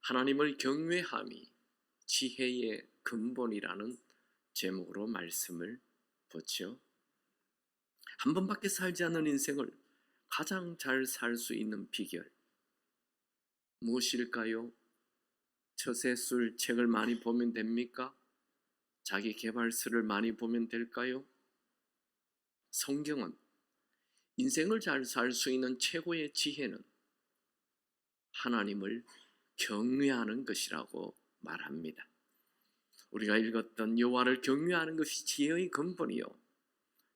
하나님을 경외함이 지혜의 근본이라는 제목으로 말씀을 보죠. 한 번밖에 살지 않는 인생을 가장 잘 살 수 있는 비결 무엇일까요? 처세술 책을 많이 보면 됩니까? 자기 개발서를 많이 보면 될까요? 성경은 인생을 잘 살 수 있는 최고의 지혜는 하나님을 경외하는 것이라고 말합니다. 우리가 읽었던 여호와를 경외하는 것이 지혜의 근본이요,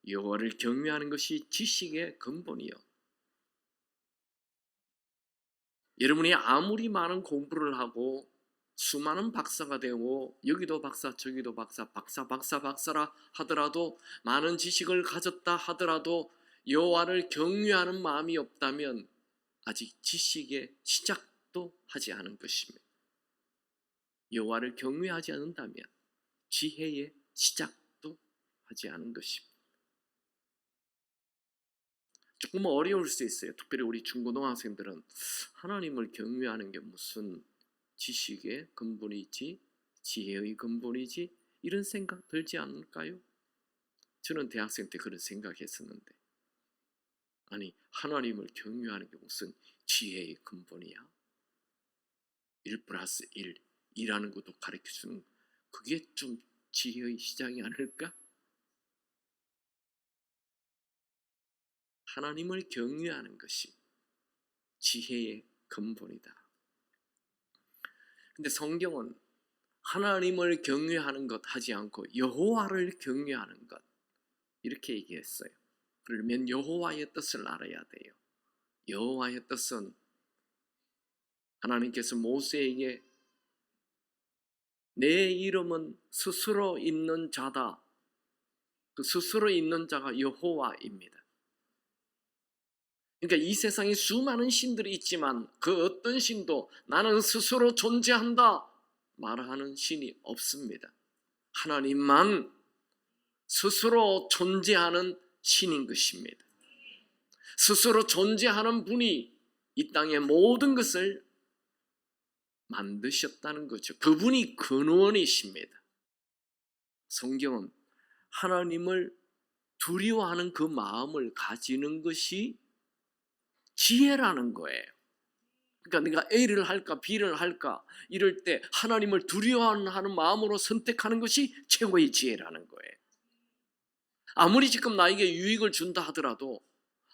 여호와를 경외하는 것이 지식의 근본이요. 여러분이 아무리 많은 공부를 하고 수많은 박사가 되고 여기도 박사 저기도 박사라 하더라도, 많은 지식을 가졌다 하더라도 여호와를 경외하는 마음이 없다면 아직 지식의 시작도 하지 않은 것입니다. 여호와를 경외하지 않는다면 지혜의 시작도 하지 않은 것입니다. 조금 어려울 수 있어요. 특별히 우리 중고등학생들은 하나님을 경외하는 게 무슨 지식의 근본이지, 지혜의 근본이지, 이런 생각 들지 않을까요? 저는 대학생 때 그런 생각했었는데, 아니 하나님을 경외하는 게 무슨 지혜의 근본이야? 1+1 2라는 것도 가르쳐주는, 그게 좀 지혜의 시작이 아닐까? 하나님을 경외하는 것이 지혜의 근본이다. 근데 성경은 하나님을 경외하는 것 하지 않고 여호와를 경외하는 것, 이렇게 얘기했어요. 그러면 여호와의 뜻을 알아야 돼요. 여호와의 뜻은, 하나님께서 모세에게 내 이름은 스스로 있는 자다, 그 스스로 있는 자가 여호와입니다. 그러니까 이 세상에 수많은 신들이 있지만 그 어떤 신도 나는 스스로 존재한다 말하는 신이 없습니다. 하나님만 스스로 존재하는 신인 것입니다. 스스로 존재하는 분이 이 땅의 모든 것을 만드셨다는 거죠. 그분이 근원이십니다. 성경은 하나님을 두려워하는 그 마음을 가지는 것이 지혜라는 거예요. 그러니까 내가 A를 할까 B를 할까 이럴 때 하나님을 두려워하는 마음으로 선택하는 것이 최고의 지혜라는 거예요. 아무리 지금 나에게 유익을 준다 하더라도,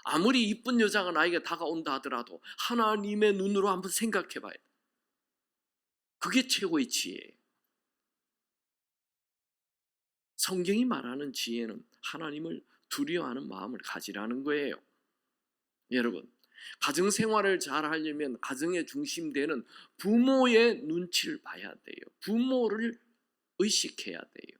아무리 이쁜 여자가 나에게 다가온다 하더라도 하나님의 눈으로 한번 생각해 봐요. 그게 최고의 지혜예요. 성경이 말하는 지혜는 하나님을 두려워하는 마음을 가지라는 거예요. 여러분, 가정생활을 잘 하려면 가정의 중심되는 부모의 눈치를 봐야 돼요. 부모를 의식해야 돼요.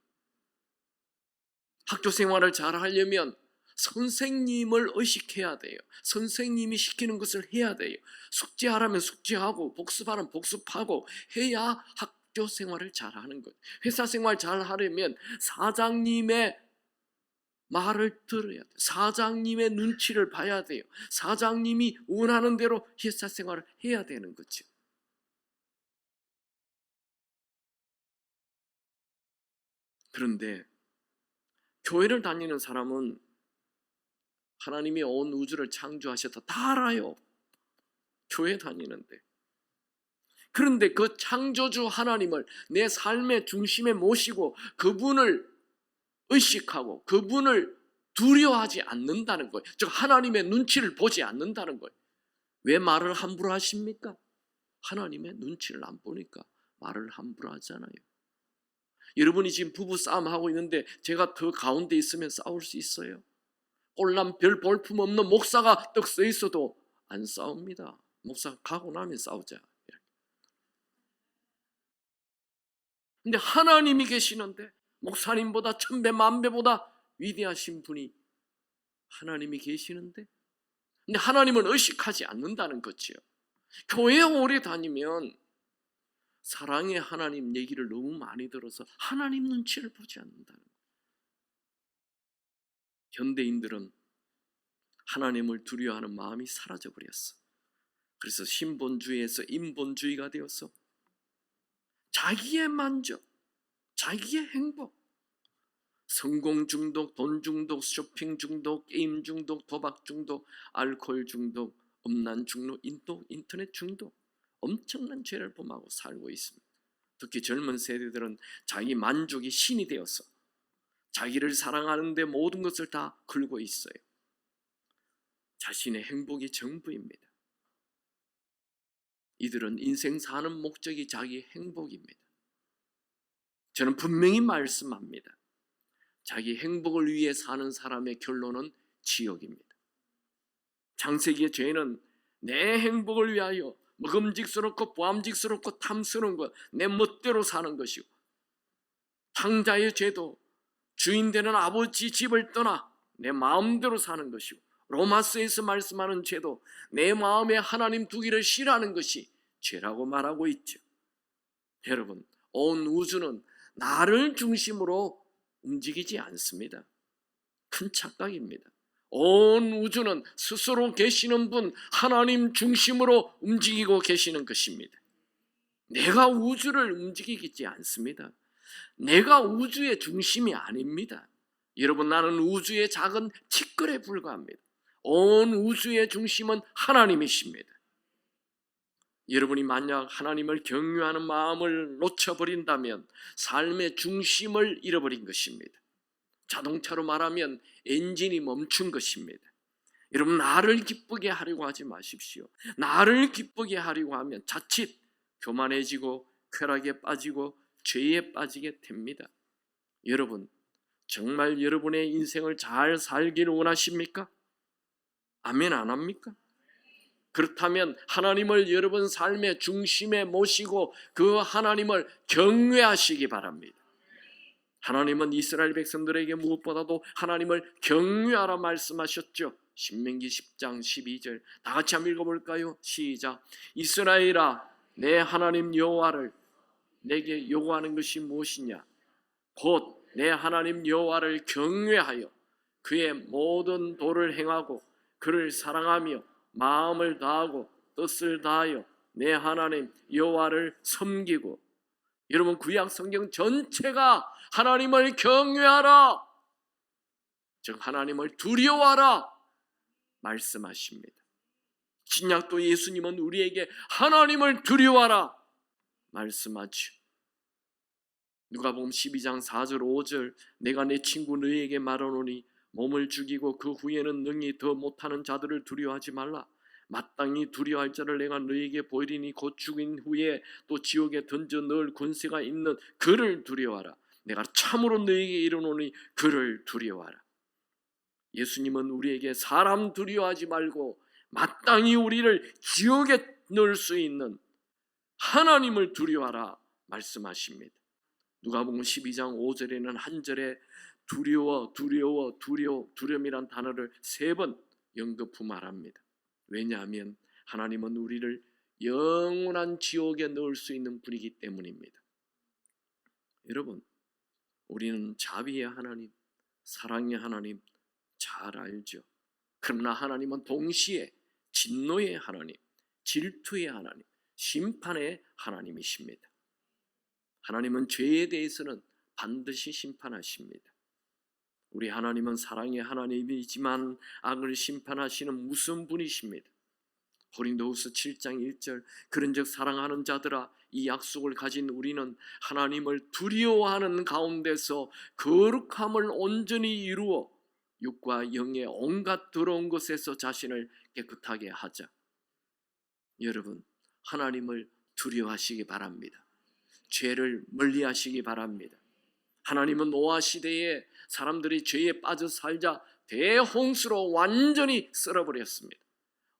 학교생활을 잘 하려면 선생님을 의식해야 돼요. 선생님이 시키는 것을 해야 돼요. 숙제하라면 숙제하고 복습하라면 복습하고 해야 학교생활을 잘 하는 거예요. 회사생활 잘 하려면 사장님의 말을 들어야 돼요. 사장님의 눈치를 봐야 돼요. 사장님이 원하는 대로 회사 생활을 해야 되는 거죠. 그런데 교회를 다니는 사람은 하나님이 온 우주를 창조하셨다 다 알아요. 교회 다니는데. 그런데 그 창조주 하나님을 내 삶의 중심에 모시고 그분을 의식하고 그분을 두려워하지 않는다는 거예요. 즉 하나님의 눈치를 보지 않는다는 거예요. 왜 말을 함부로 하십니까? 하나님의 눈치를 안 보니까 말을 함부로 하잖아요. 여러분이 지금 부부 싸움하고 있는데 제가 더 가운데 있으면 싸울 수 있어요? 꼴랑 별 볼품 없는 목사가 떡 서 있어도 안 싸웁니다. 목사가 가고 나면 싸우자. 근데 하나님이 계시는데, 목사님보다 천배 만배보다 위대하신 분이 하나님이 계시는데, 근데 하나님은 의식하지 않는다는 거지요. 교회에 오래 다니면 사랑의 하나님 얘기를 너무 많이 들어서 하나님 눈치를 보지 않는다는 거예요. 현대인들은 하나님을 두려워하는 마음이 사라져버렸어. 그래서 신본주의에서 인본주의가 되었어. 자기의 만족, 자기의 행복, 성공 중독, 돈 중독, 쇼핑 중독, 게임 중독, 도박 중독, 알코올 중독, 음란 중독, 인터넷 중독, 엄청난 죄를 범하고 살고 있습니다. 특히 젊은 세대들은 자기 만족이 신이 되어서 자기를 사랑하는데 모든 것을 다 걸고 있어요. 자신의 행복이 전부입니다. 이들은 인생 사는 목적이 자기 행복입니다. 저는 분명히 말씀합니다. 자기 행복을 위해 사는 사람의 결론은 지옥입니다. 창세기의 죄는 내 행복을 위하여 먹음직스럽고 보암직스럽고 탐스러운 것, 내 멋대로 사는 것이고, 탕자의 죄도 주인 되는 아버지 집을 떠나 내 마음대로 사는 것이고, 로마서에서 말씀하는 죄도 내 마음에 하나님 두기를 싫어하는 것이 죄라고 말하고 있죠. 여러분, 온 우주는 나를 중심으로 움직이지 않습니다. 큰 착각입니다. 온 우주는 스스로 계시는 분 하나님 중심으로 움직이고 계시는 것입니다. 내가 우주를 움직이지 않습니다. 내가 우주의 중심이 아닙니다. 여러분, 나는 우주의 작은 티끌에 불과합니다. 온 우주의 중심은 하나님이십니다. 여러분이 만약 하나님을 경외하는 마음을 놓쳐버린다면 삶의 중심을 잃어버린 것입니다. 자동차로 말하면 엔진이 멈춘 것입니다. 여러분, 나를 기쁘게 하려고 하지 마십시오. 나를 기쁘게 하려고 하면 자칫 교만해지고 쾌락에 빠지고 죄에 빠지게 됩니다. 여러분, 정말 여러분의 인생을 잘 살기를 원하십니까? 아멘 안 합니까? 그렇다면 하나님을 여러분 삶의 중심에 모시고 그 하나님을 경외하시기 바랍니다. 하나님은 이스라엘 백성들에게 무엇보다도 하나님을 경외하라 말씀하셨죠. 신명기 10장 12절 다 같이 한번 읽어볼까요? 시작. 이스라엘아, 내 하나님 여호와를 내게 요구하는 것이 무엇이냐? 곧 내 하나님 여호와를 경외하여 그의 모든 도를 행하고 그를 사랑하며 마음을 다하고 뜻을 다하여 내 하나님 여호와를 섬기고. 여러분, 구약 성경 전체가 하나님을 경외하라, 즉 하나님을 두려워하라 말씀하십니다. 신약도 예수님은 우리에게 하나님을 두려워하라 말씀하죠. 누가복음 12장 4절 5절 내가 내 친구 너희에게 말하노니 몸을 죽이고 그 후에는 능히 더 못하는 자들을 두려워하지 말라. 마땅히 두려워할 자를 내가 너희에게 보이리니 곧 죽인 후에 또 지옥에 던져 넣을 권세가 있는 그를 두려워하라. 내가 참으로 너희에게 이르노니 그를 두려워하라. 예수님은 우리에게 사람 두려워하지 말고 마땅히 우리를 지옥에 넣을 수 있는 하나님을 두려워하라 말씀하십니다. 누가복음 12장 5절에는 한 절에 두려움이란 단어를 3번 연거푸 말합니다. 왜냐하면 하나님은 우리를 영원한 지옥에 넣을 수 있는 분이기 때문입니다. 여러분, 우리는 자비의 하나님, 사랑의 하나님 잘 알죠. 그러나 하나님은 동시에 진노의 하나님, 질투의 하나님, 심판의 하나님이십니다. 하나님은 죄에 대해서는 반드시 심판하십니다. 우리 하나님은 사랑의 하나님이지만 악을 심판하시는 무슨 분이십니다. 고린도후서 7장 1절 그런즉 사랑하는 자들아, 이 약속을 가진 우리는 하나님을 두려워하는 가운데서 거룩함을 온전히 이루어 육과 영의 온갖 더러운 것에서 자신을 깨끗하게 하자. 여러분, 하나님을 두려워하시기 바랍니다. 죄를 멀리하시기 바랍니다. 하나님은 노아 시대에 사람들이 죄에 빠져 살자 대홍수로 완전히 쓸어버렸습니다.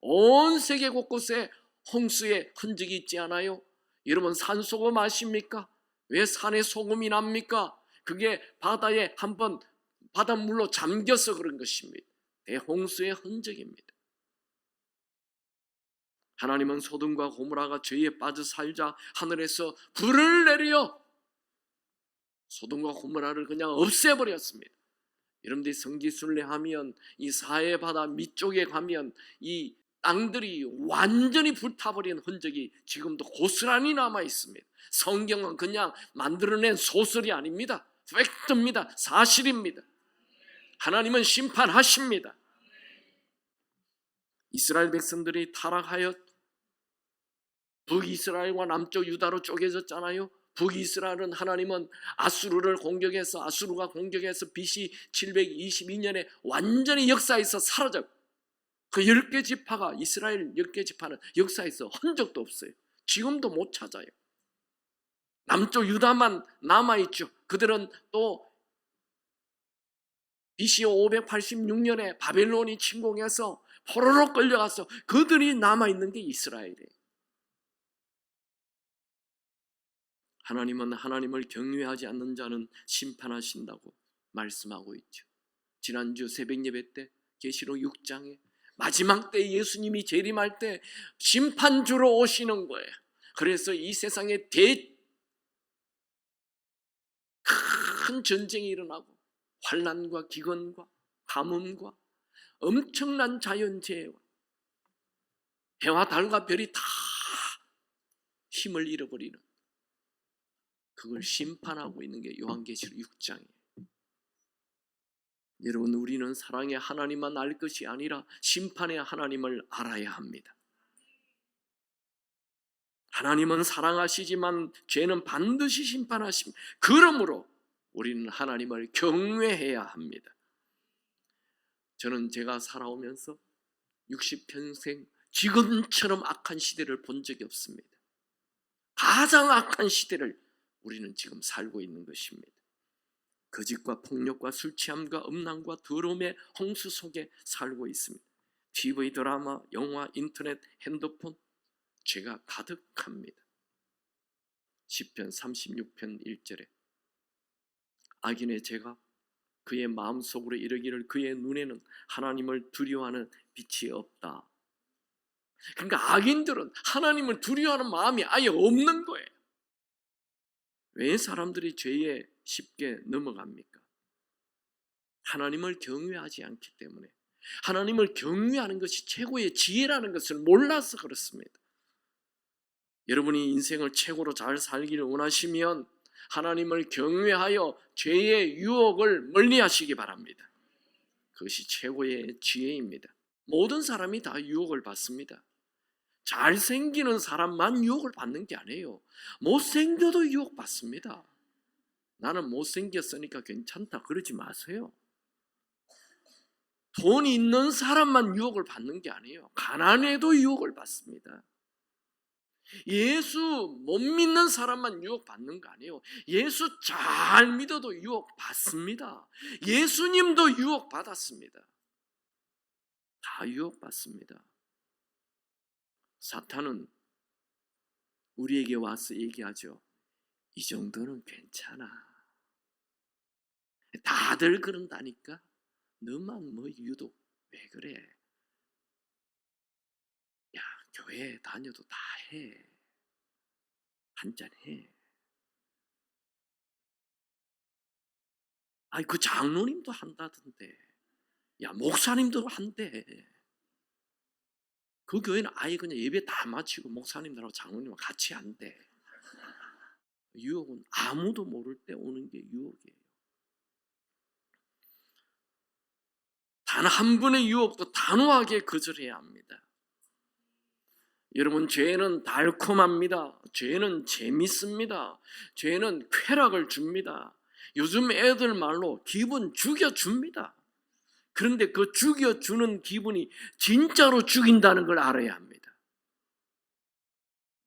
온 세계 곳곳에 홍수의 흔적이 있지 않아요? 여러분, 산소금 아십니까? 왜 산에 소금이 납니까? 그게 바다에 한번 바닷물로 잠겨서 그런 것입니다. 대홍수의 흔적입니다. 하나님은 소돔과 고모라가 죄에 빠져 살자 하늘에서 불을 내려 소돔과 고모라를 그냥 없애버렸습니다. 여러분들이 성지순례하면 이 사해 바다 밑쪽에 가면 이 땅들이 완전히 불타버린 흔적이 지금도 고스란히 남아 있습니다. 성경은 그냥 만들어낸 소설이 아닙니다. 팩트입니다. 사실입니다. 하나님은 심판하십니다. 이스라엘 백성들이 타락하여 북이스라엘과 남쪽 유다로 쪼개졌잖아요. 북이스라엘은 하나님은 아수르를 공격해서 아수르가 공격해서 BC 722년에 완전히 역사에서 사라졌고 그 10개 지파가 이스라엘 10개 지파는 역사에서 흔적도 없어요. 지금도 못 찾아요. 남쪽 유다만 남아있죠. 그들은 또 BC 586년에 바벨론이 침공해서 포로로 끌려가서 그들이 남아있는 게 이스라엘이에요. 하나님은 하나님을 경외하지 않는 자는 심판하신다고 말씀하고 있죠. 지난주 새벽 예배 때 계시록 6장에 마지막 때 예수님이 재림할 때 심판주로 오시는 거예요. 그래서 이 세상에 큰 전쟁이 일어나고 환난과 기근과 가뭄과 엄청난 자연재해와 해와 달과 별이 다 힘을 잃어버리는 그걸 심판하고 있는 게 요한계시록 6장이에요. 여러분, 우리는 사랑의 하나님만 알 것이 아니라 심판의 하나님을 알아야 합니다. 하나님은 사랑하시지만 죄는 반드시 심판하십니다. 그러므로 우리는 하나님을 경외해야 합니다. 저는 제가 살아오면서 60평생 지금처럼 악한 시대를 본 적이 없습니다. 가장 악한 시대를 우리는 지금 살고 있는 것입니다. 거짓과 폭력과 술 취함과 음란과 더러움의 홍수 속에 살고 있습니다. TV, 드라마, 영화, 인터넷, 핸드폰 죄가 가득합니다. 시편 36편 1절에 악인의 죄가 그의 마음속으로 이르기를 그의 눈에는 하나님을 두려워하는 빛이 없다. 그러니까 악인들은 하나님을 두려워하는 마음이 아예 없는 거예요. 왜 사람들이 죄에 쉽게 넘어갑니까? 하나님을 경외하지 않기 때문에, 하나님을 경외하는 것이 최고의 지혜라는 것을 몰라서 그렇습니다. 여러분이 인생을 최고로 잘 살기를 원하시면 하나님을 경외하여 죄의 유혹을 멀리하시기 바랍니다. 그것이 최고의 지혜입니다. 모든 사람이 다 유혹을 받습니다. 잘생기는 사람만 유혹을 받는 게 아니에요. 못생겨도 유혹받습니다. 나는 못생겼으니까 괜찮다 그러지 마세요. 돈 있는 사람만 유혹을 받는 게 아니에요. 가난해도 유혹을 받습니다. 예수 못 믿는 사람만 유혹받는 거 아니에요. 예수 잘 믿어도 유혹받습니다. 예수님도 유혹받았습니다. 다 유혹받습니다. 사탄은 우리에게 와서 얘기하죠. 이 정도는 괜찮아. 다들 그런다니까. 너만 뭐 유독 왜 그래? 야, 교회 다녀도 다 해. 한잔 해. 아니 그 장로님도 한다던데. 야, 목사님도 한대. 그 교회는 아예 그냥 예배 다 마치고 목사님들하고 장로님하고 같이 한대. 유혹은 아무도 모를 때 오는 게 유혹이에요. 단 한 번의 유혹도 단호하게 거절해야 합니다. 여러분, 죄는 달콤합니다. 죄는 재밌습니다. 죄는 쾌락을 줍니다. 요즘 애들 말로 기분 죽여줍니다. 그런데 그 죽여주는 기분이 진짜로 죽인다는 걸 알아야 합니다.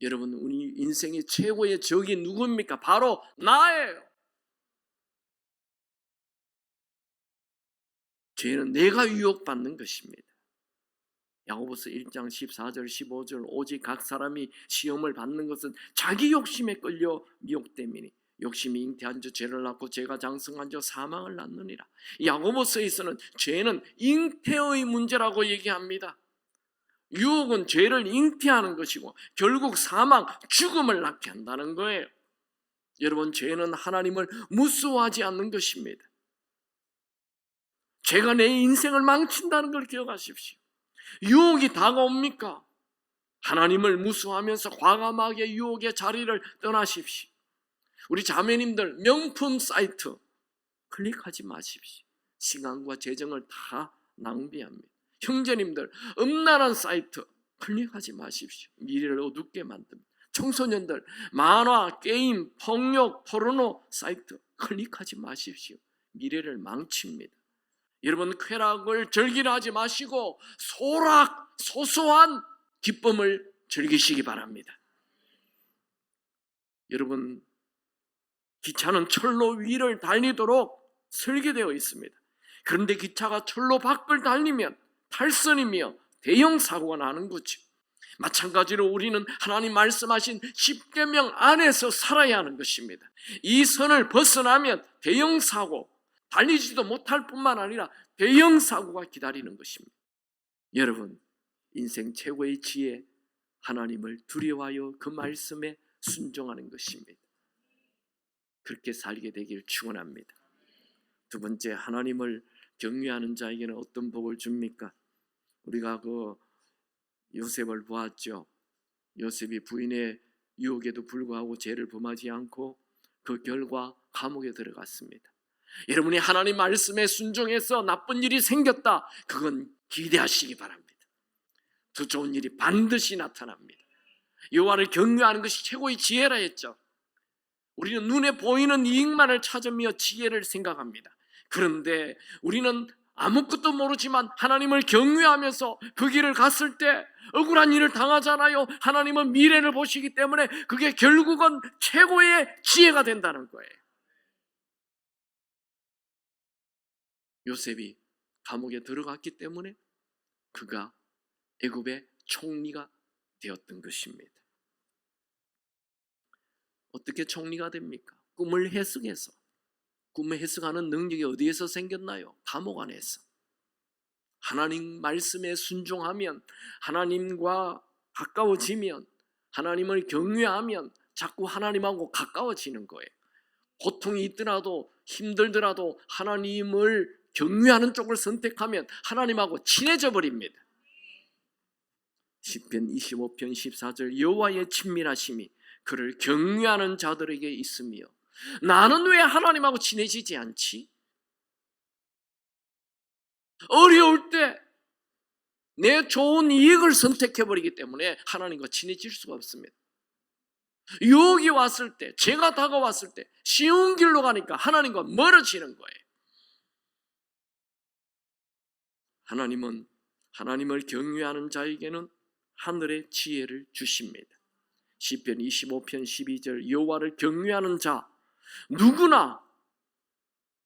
여러분, 우리 인생의 최고의 적이 누굽니까? 바로 나예요. 죄는 내가 유혹받는 것입니다. 야고보서 1장 14절 15절 오직 각 사람이 시험을 받는 것은 자기 욕심에 끌려 미혹됨이니 욕심이 잉태한 자 죄를 낳고 죄가 장성한 자 사망을 낳느니라. 야고보서에서는 죄는 잉태의 문제라고 얘기합니다. 유혹은 죄를 잉태하는 것이고 결국 사망, 죽음을 낳게 한다는 거예요. 여러분, 죄는 하나님을 무서워하지 않는 것입니다. 죄가 내 인생을 망친다는 걸 기억하십시오. 유혹이 다가옵니까? 하나님을 무수하면서 과감하게 유혹의 자리를 떠나십시오. 우리 자매님들, 명품 사이트 클릭하지 마십시오. 시간과 재정을 다 낭비합니다. 형제님들, 음란한 사이트 클릭하지 마십시오. 미래를 어둡게 만듭니다. 청소년들, 만화, 게임, 폭력, 포르노 사이트 클릭하지 마십시오. 미래를 망칩니다. 여러분, 쾌락을 즐기려 하지 마시고 소소한 기쁨을 즐기시기 바랍니다. 여러분, 기차는 철로 위를 달리도록 설계되어 있습니다. 그런데 기차가 철로 밖을 달리면 탈선이며 대형 사고가 나는 거죠. 마찬가지로 우리는 하나님 말씀하신 십계명 안에서 살아야 하는 것입니다. 이 선을 벗어나면 대형 사고, 달리지도 못할 뿐만 아니라 대형 사고가 기다리는 것입니다. 여러분, 인생 최고의 지혜, 하나님을 두려워하여 그 말씀에 순종하는 것입니다. 그렇게 살게 되길 축원합니다. 두 번째, 하나님을 경외하는 자에게는 어떤 복을 줍니까? 우리가 그 요셉을 보았죠. 요셉이 부인의 유혹에도 불구하고 죄를 범하지 않고 그 결과 감옥에 들어갔습니다. 여러분이 하나님 말씀에 순종해서 나쁜 일이 생겼다, 그건 기대하시기 바랍니다. 더 좋은 일이 반드시 나타납니다. 여호와를 경외하는 것이 최고의 지혜라 했죠. 우리는 눈에 보이는 이익만을 찾으며 지혜를 생각합니다. 그런데 우리는 아무것도 모르지만 하나님을 경외하면서 그 길을 갔을 때 억울한 일을 당하잖아요. 하나님은 미래를 보시기 때문에 그게 결국은 최고의 지혜가 된다는 거예요. 요셉이 감옥에 들어갔기 때문에 그가 애굽의 총리가 되었던 것입니다. 어떻게 총리가 됩니까? 꿈을 해석해서. 꿈을 해석하는 능력이 어디에서 생겼나요? 감옥 안에서. 하나님 말씀에 순종하면, 하나님과 가까워지면, 하나님을 경외하면 자꾸 하나님하고 가까워지는 거예요. 고통이 있더라도 힘들더라도 하나님을 경외하는 쪽을 선택하면 하나님하고 친해져 버립니다. 시편 25편 14절, 여호와의 친밀하심이 그를 경외하는 자들에게 있으며 나는 왜 하나님하고 친해지지 않지? 어려울 때 내 좋은 이익을 선택해버리기 때문에 하나님과 친해질 수가 없습니다. 유혹이 왔을 때, 죄가 다가왔을 때 쉬운 길로 가니까 하나님과 멀어지는 거예요. 하나님은 하나님을 경외하는 자에게는 하늘의 지혜를 주십니다. 시편 25편 12절, 여호와를 경외하는 자 누구나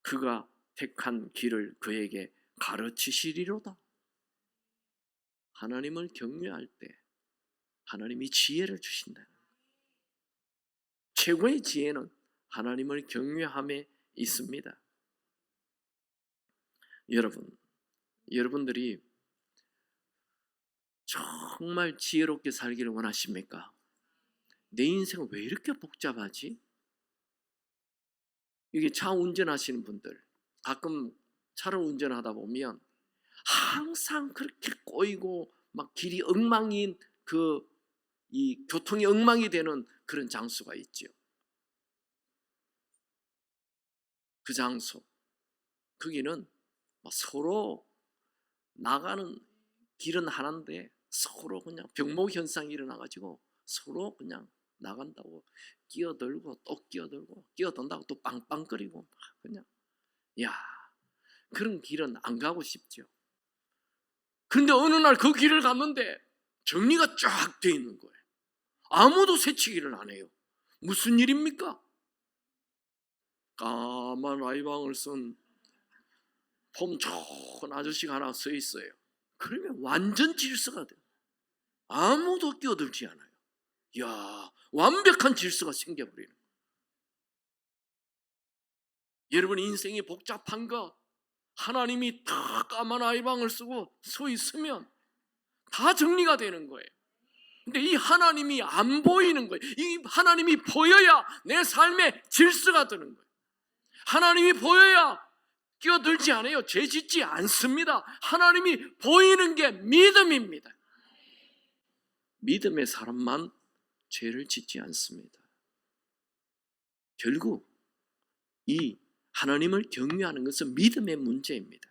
그가 택한 길을 그에게 가르치시리로다. 하나님을 경외할 때 하나님이 지혜를 주신다. 최고의 지혜는 하나님을 경외함에 있습니다. 여러분들이 정말 지혜롭게 살기를 원하십니까? 내 인생은 왜 이렇게 복잡하지? 이게 차 운전하시는 분들, 가끔 차를 운전하다 보면 항상 그렇게 꼬이고 막 길이 엉망인 이 교통이 엉망이 되는 그런 장소가 있죠. 그 장소, 거기는 서로 나가는 길은 하나인데 서로 그냥 병목 현상이 일어나가지고 서로 그냥 나간다고 끼어들고 또 끼어들고 끼어든다고 또 빵빵거리고 그냥 그런 길은 안 가고 싶죠. 그런데 어느 날 그 길을 갔는데 정리가 쫙 돼 있는 거예요. 아무도 새치기를 안 해요. 무슨 일입니까? 까만 라이방을 쓴 폼 좋은 아저씨가 하나 서 있어요. 그러면 완전 질서가 돼요. 아무도 끼어들지 않아요. 완벽한 질서가 생겨버리는 거예요. 여러분 인생이 복잡한 거, 하나님이 다 까만 아이방을 쓰고 서 있으면 다 정리가 되는 거예요. 근데 이 하나님이 안 보이는 거예요. 이 하나님이 보여야 내 삶에 질서가 드는 거예요. 하나님이 보여야 끼어들지 않아요. 죄 짓지 않습니다. 하나님이 보이는 게 믿음입니다. 믿음의 사람만 죄를 짓지 않습니다. 결국 이 하나님을 경외하는 것은 믿음의 문제입니다.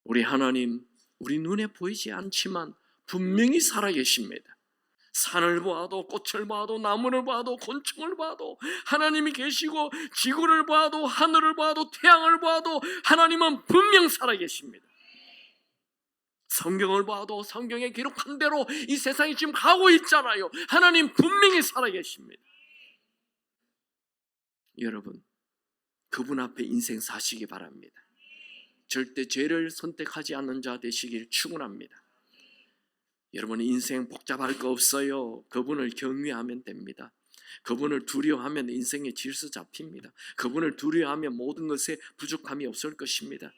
우리 하나님, 우리 눈에 보이지 않지만 분명히 살아계십니다. 산을 봐도 꽃을 봐도 나무를 봐도 곤충을 봐도 하나님이 계시고, 지구를 봐도 하늘을 봐도 태양을 봐도 하나님은 분명 살아계십니다. 성경을 봐도 성경에 기록한 대로 이 세상이 지금 가고 있잖아요. 하나님 분명히 살아계십니다. 여러분, 그분 앞에 인생 사시기 바랍니다. 절대 죄를 선택하지 않는 자 되시길 축원합니다. 여러분, 인생 복잡할 거 없어요. 그분을 경외하면 됩니다. 그분을 두려워하면 인생의 질서 잡힙니다. 그분을 두려워하면 모든 것에 부족함이 없을 것입니다.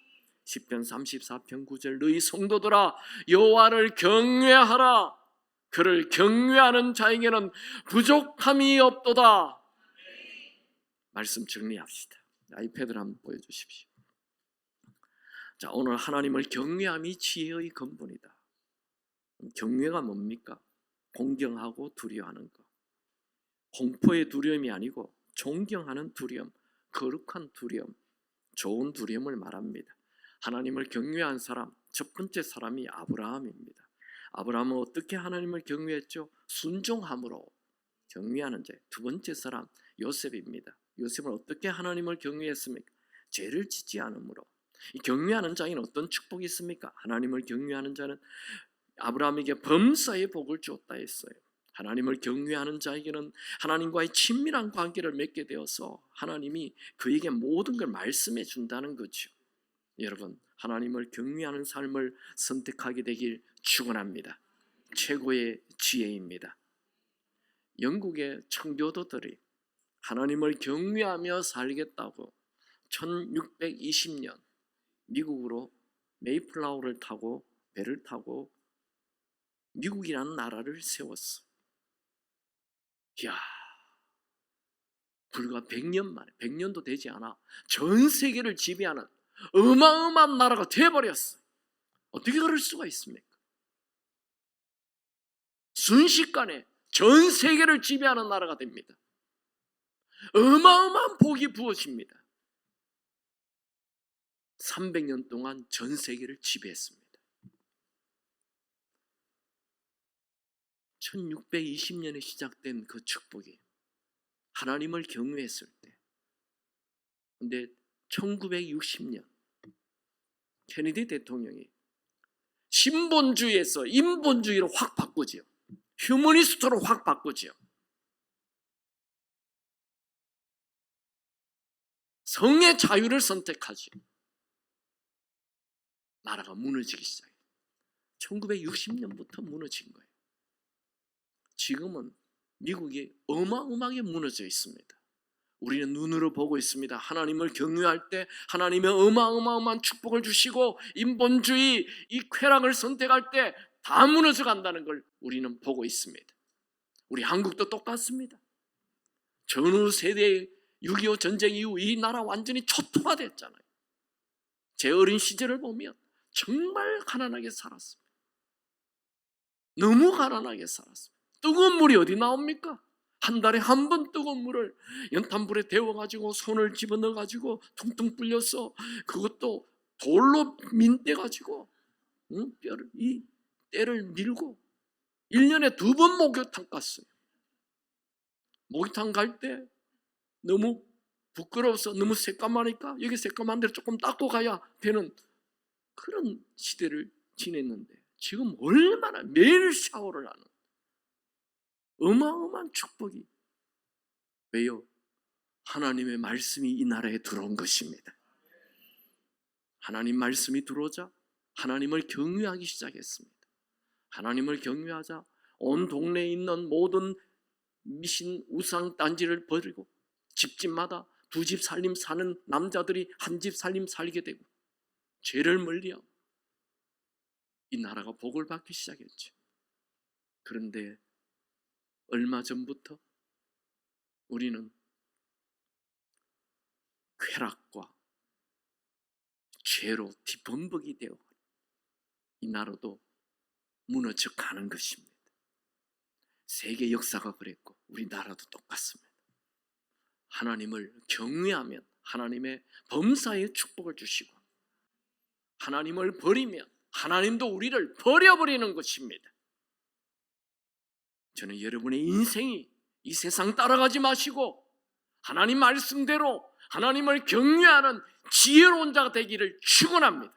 시편 34편 9절, 너희 성도들아 여호와를 경외하라. 그를 경외하는 자에게는 부족함이 없도다. 말씀 정리합시다. 아이패드를 한번 보여주십시오. 자, 오늘 하나님을 경외함이 지혜의 근본이다. 경외가 뭡니까? 공경하고 두려워하는 것. 공포의 두려움이 아니고 존경하는 두려움, 거룩한 두려움, 좋은 두려움을 말합니다. 하나님을 경외한 사람, 첫 번째 사람이 아브라함입니다. 아브라함은 어떻게 하나님을 경외했죠? 순종함으로 경외하는 자. 두 번째 사람 요셉입니다. 요셉은 어떻게 하나님을 경외했습니까? 죄를 짓지 않으므로. 이 경외하는 자에는 어떤 축복이 있습니까? 하나님을 경외하는 자는 아브라함에게 범사의 복을 주었다 했어요. 하나님을 경외하는 자에게는 하나님과의 친밀한 관계를 맺게 되어서 하나님이 그에게 모든 걸 말씀해 준다는 거죠. 여러분, 하나님을 경외하는 삶을 선택하게 되길 축원합니다. 최고의 지혜입니다. 영국의 청교도들이 하나님을 경외하며 살겠다고 1620년 미국으로 메이플라워를 타고 배를 타고 미국이라는 나라를 세웠어. 이야, 불과 100년 만에, 100년도 되지 않아 전 세계를 지배하는 어마어마한 나라가 되어버렸어. 어떻게 그럴 수가 있습니까? 순식간에 전 세계를 지배하는 나라가 됩니다. 어마어마한 복이 부어집니다. 300년 동안 전 세계를 지배했습니다. 1620년에 시작된 그 축복이 하나님을 경외했을 때, 근데 1960년 케네디 대통령이 신본주의에서 인본주의로 확 바꾸지요. 휴머니스트로 확 바꾸지요. 성의 자유를 선택하지요. 나라가 무너지기 시작해요. 1960년부터 무너진 거예요. 지금은 미국이 어마어마하게 무너져 있습니다. 우리는 눈으로 보고 있습니다. 하나님을 경외할 때 하나님의 어마어마한 축복을 주시고 인본주의 이 쾌락을 선택할 때 다 무너져 간다는 걸 우리는 보고 있습니다. 우리 한국도 똑같습니다. 전후 세대의 6.25 전쟁 이후 이 나라 완전히 초토화됐잖아요. 제 어린 시절을 보면 정말 가난하게 살았습니다. 너무 가난하게 살았습니다. 뜨거운 물이 어디 나옵니까? 한 달에 한 번 뜨거운 물을 연탄불에 데워가지고 손을 집어넣어가지고 퉁퉁 불려서 그것도 돌로 민대가지고 이 때를 밀고 1년에 2번 목욕탕 갔어요. 목욕탕 갈 때 너무 부끄러워서 너무 새까마니까 여기 새까만 데를 조금 닦고 가야 되는 그런 시대를 지냈는데 지금 얼마나 매일 샤워를 하는 어마어마한 축복이. 왜요? 하나님의 말씀이 이 나라에 들어온 것입니다. 하나님 말씀이 들어오자 하나님을 경외하기 시작했습니다. 하나님을 경외하자 온 동네에 있는 모든 미신 우상 단지를 버리고 집집마다 2집 살림 사는 남자들이 한 집 살림 살게 되고 죄를 멀리하고 이 나라가 복을 받기 시작했죠. 그런데 얼마 전부터 우리는 쾌락과 죄로 뒤범벅이 되어 이 나라도 무너져 가는 것입니다. 세계 역사가 그랬고 우리나라도 똑같습니다. 하나님을 경외하면 하나님의 범사의 축복을 주시고, 하나님을 버리면 하나님도 우리를 버려버리는 것입니다. 저는 여러분의 인생이 이 세상 따라가지 마시고 하나님 말씀대로 하나님을 경외하는 지혜로운 자가 되기를 축원합니다.